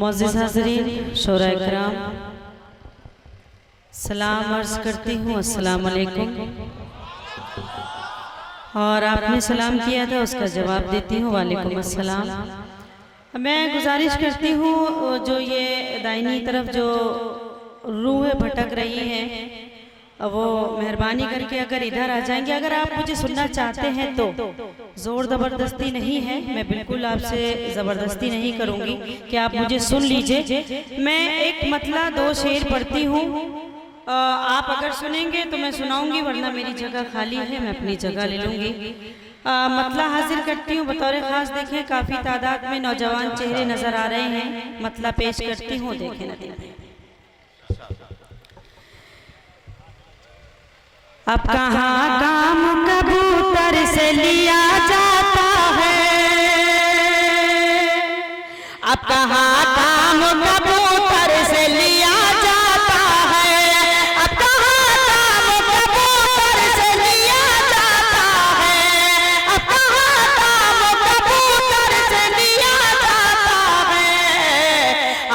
मुअज़्ज़िज़ हाज़रीन, शोरा इकराम, सलाम अर्ज़ करती हूँ, अस्सलाम वालेकुम। और आपने सलाम किया था, उसका जवाब देती हूँ, वालेकुम अस्सलाम। मैं गुजारिश करती हूँ, जो ये दाहिनी तरफ जो रूहें भटक रही हैं, वो मेहरबानी करके अगर इधर आ जाएंगे। अगर आप मुझे सुनना चाहते हैं तो ज़ोर ज़बरदस्ती नहीं है, मैं बिल्कुल आपसे ज़बरदस्ती नहीं करूँगी कि आप मुझे सुन लीजिए। मैं एक मतला दो शेर पढ़ती हूँ, आप अगर सुनेंगे तो मैं सुनाऊंगी, वरना मेरी जगह खाली है, मैं अपनी जगह ले लूँगी। मतला हाजिर करती हूँ बतौर ख़ास। देखें, काफ़ी तादाद में नौजवान चेहरे नज़र आ रहे हैं। मतला पेश करती हूँ, देखें नतीजा। अब कहाँ काम कबूतर से लिया जाता है, अब कहाँ काम कबूतर से लिया जाता है, अब कहाँ काम कबूतर से लिया जाता है, अब कहाँ काम कबूतर से लिया जाता है।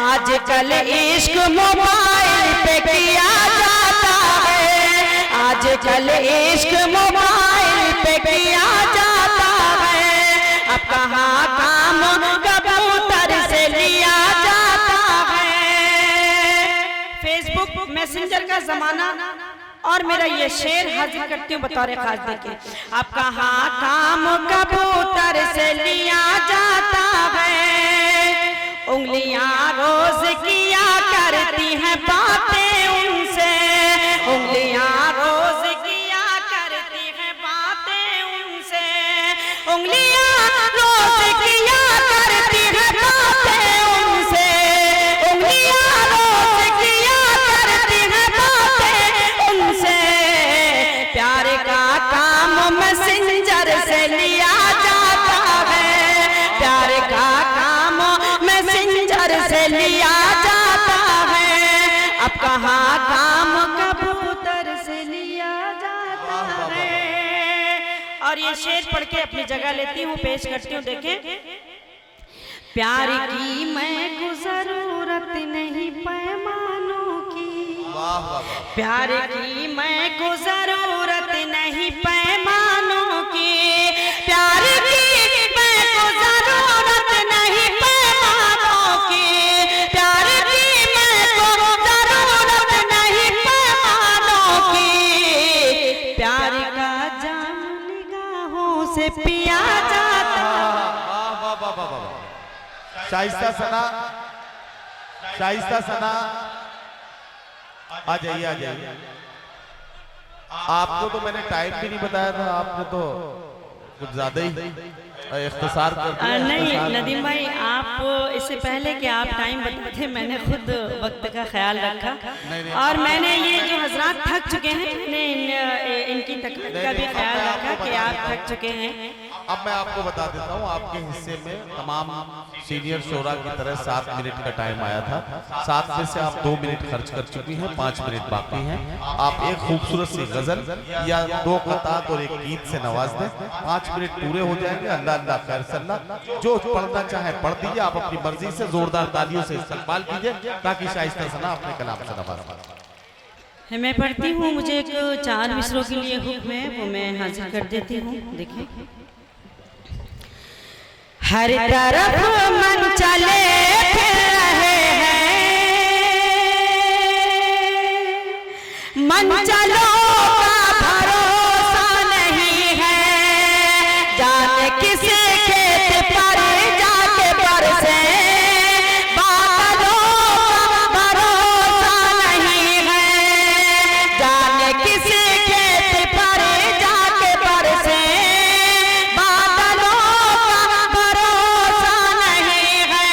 आजकल इश्क मोबाइल पे किया जाता है, आजकल इश्क मोबाइल पे किया जाता है। अब कहाँ काम कबूतर से लिया जाता है। फेसबुक मैसेंजर का जमाना और मेरा ये शेर हाजिर करती हूँ बतौर खास। देखें, अब कहाँ काम कबूतर से लिया जाता है। उंगलियां रोज किया करती हैं बातें उनसे, उंगलियां रोज किया करती हैं बातें उनसे, उंगलियां रोज किया करती हैं बातें उनसे, उंगलियां रोज किया करती हैं बातें उनसे। प्यार का काम मैसेंजर से लिया जाता है, प्यार का काम मैसेंजर से लिया जाता है। अब कहाँ काम कबूतर से लिया जाता है। और ये शेर पढ़ के अपनी जगह लेती हूँ, पेश करती हूँ। देखें, प्यार की मैं को जरूरत नहीं पैमानों की, प्यार की मैं को जरूरत नहीं पैमानों की, प्यार की मैं को जरूरत नहीं पैमानों की, प्यार की मैं को जरूरत नहीं पैमानों की। प्यार का जाम निगाहों से पिया जाता। शाइस्ता सना, शाइस्ता सना, आ जाइए, आ जाइए। आपको तो मैंने टाइम भी नहीं बताया था, आपने तो कुछ ज्यादा ही इख्तिसार कर दिया। नहीं नदीम भाई, आप इससे पहले कि आप टाइम बताते, मैंने खुद वक्त का ख्याल रखा। और मैंने ये जो हजरात थक चुके हैं, मैंने इनकी तकलीफ का भी ख्याल रखा कि आप थक चुके हैं। अब मैं आपको बता देता हूँ, आपके हिस्से में तमाम सीनियर शोरा की तरह 7 मिनट का टाइम आया था। 7 में से आप 2 मिनट खर्च कर चुकी हैं, 5 मिनट बाकी हैं। आप एक खूबसूरत सी गजल या 2 क़तात और एक गीत से नवाज दें, 5 मिनट पूरे हो जाएंगे। अल्लाह अल्लाह खैर सल्लाह। जो पढ़ना चाहे पढ़ दीजिए, आप अपनी मर्जी से जोरदार तालियों से इस्तकबाल कीजिए, ताकि शाइस्ता सना अपने कलाम से नवाज पाए। मैं पढ़ती हूँ, मुझे एक 4 मिसरों के लिए हुक्म है, वो मैं हाजिर कर देती हूँ। देखिए, हर तरफ मन चले फिर रहे हैं, मन चलो का भरोसा नहीं है, जाने किस खेत पर जाके बरसे, बादलों का भरोसा नहीं है, जाने किस खेत पर जाके बरसे, बादलों का भरोसा नहीं है।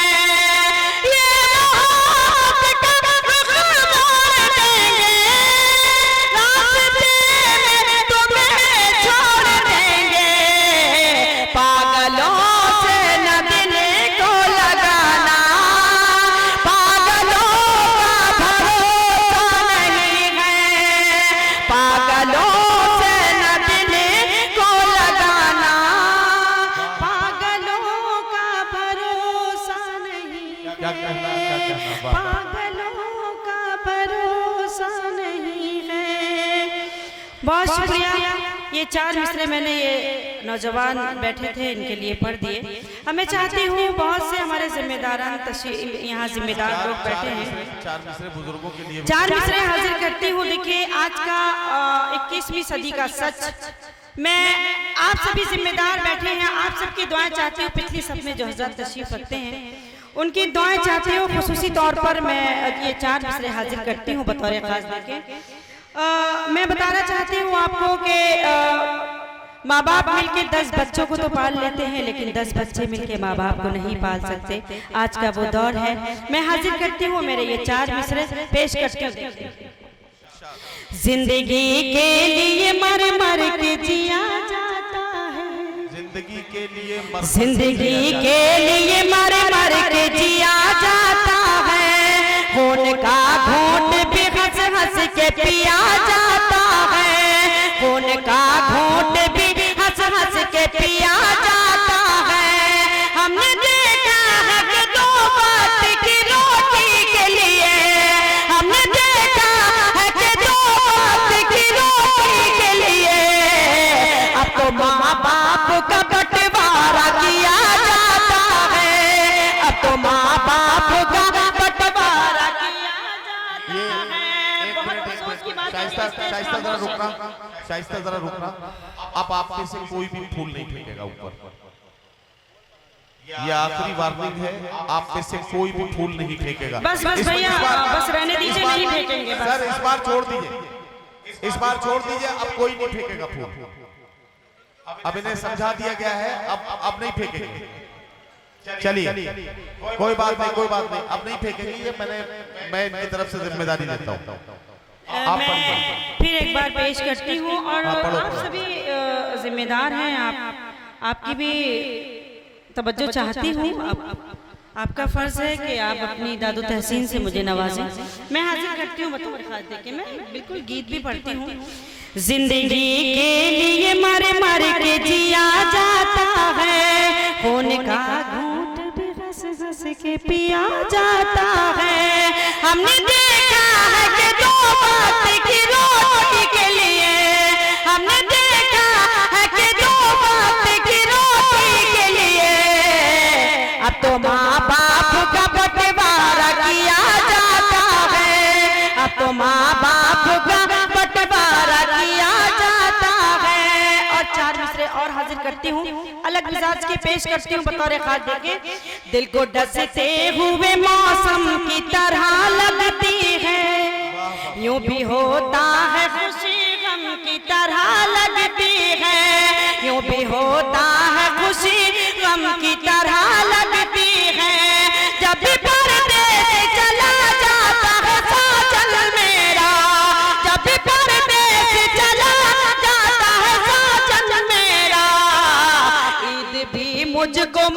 ये मोहब्बत कब रुख मोड़ देंगे, रास्ते बहुत शुक्रिया। ये 4 मिसरे मैंने ये नौजवान बैठे थे इनके लिए पढ़ दिए। अब मैं चाहती हूँ बहुत से हमारे जिम्मेदारान यहाँ जिम्मेदार लोग बैठे हैं, 4 मिसरे बुजुर्गों के लिए 4 मिसरे हाजिर करती हूँ। देखिए आज का 21वीं सदी का सच, मैं आप सभी जिम्मेदार बैठे हैं, आप सबकी दुआएं चाहती हूँ। पिछली सब में जो हज़रत तशरीफ रखते हैं उनकी दुआएं चाहती हूँ। खुसूसी तौर पर मैं ये 4 मिसरे हाजिर करती हूँ बतौर खास देके। मैं बताना चाहती हूँ आपको कि माँ बाप मिलके 10 बच्चों को तो पाल लेते हैं, लेकिन 10 बच्चे मिलके माँ बाप को नहीं पाल सकते। आज का वो दौर है। मैं हाजिर करती हूँ मेरे ये 4 मिसरे पेश करती हूँ। जिंदगी के लिए मर मर के जिया जाता है, जिंदगी के लिए जिंदगी के लिए मर मर के जिया जाता है। खून का घूंट भी हंस हंस के पिया जाता है, खून का घूंट भी हंस हंस के पिया जाता है। हमने देखा है कि 2 वक्त की रोटी के लिए, हमने देखा है कि 2 वक्त की रोटी के लिए अब तो माँ बाप का बंटवारा किया जाता है, अब तो माँ बाप का बंटवारा किया जाता है। बहुत अफसोस की बात है। शाइस्ता जरा रुकना, शाइस्ता जरा रुकना। अब आप में से कोई भी फूल नहीं फेंकेगा ऊपर। ये आखिरी वार्निंग है, आप में से कोई भी फूल नहीं फेंकेगा। बस भैया बस रहने दीजिए, नहीं फेंकेंगे बस। सर इस बार छोड़ दीजिए, इस बार छोड़ दीजिए, अब कोई नहीं फेंकेगा फूल। अब इन्हें समझा दिया गया है, अब नहीं फेंकेंगे। चलिए कोई बात नहीं, कोई बात नहीं, अब नहीं फेंकेंगे। ये मैं इनकी तरफ से जिम्मेदारी लेता हूँ। मैं फिर एक बार पेश करती हूँ और आप सभी जिम्मेदार हैं, आपकी भी तवज्जो चाहती हूँ। आपका फर्ज है कि आप अपनी दादो तहसीन से मुझे नवाजें। मैं हाजिर करती हूँ बतौर खास देके, मैं बिल्कुल गीत भी पढ़ती हूँ। जिंदगी के लिए मर मर के जिया जाता है, खून का घूंट भी हंस हंस के पिया जाता है। हमने देखा है कि 2 वक्त की रोटी के लिए, हमने देखा है कि 2 वक्त की रोटी के लिए अब तो माँ बाप का बंटवारा किया जाता है, अब तो माँ बाप का बंटवारा किया जाता है। और 4 मिसरे और हाजिर करती हूँ, अलग मिजाज के पेश करती हूँ बतौर खास देके। दिल को डसते हुए मौसम की तरह लगती है, यूं भी होता है खुशी गम की तरह लगती है, यूं भी होता है खुशी गम की तरह लगती है। जब भी परदेस चला जाता है साजन मेरा, जब भी परदेस चला जाता है साजन मेरा, ईद भी मुझको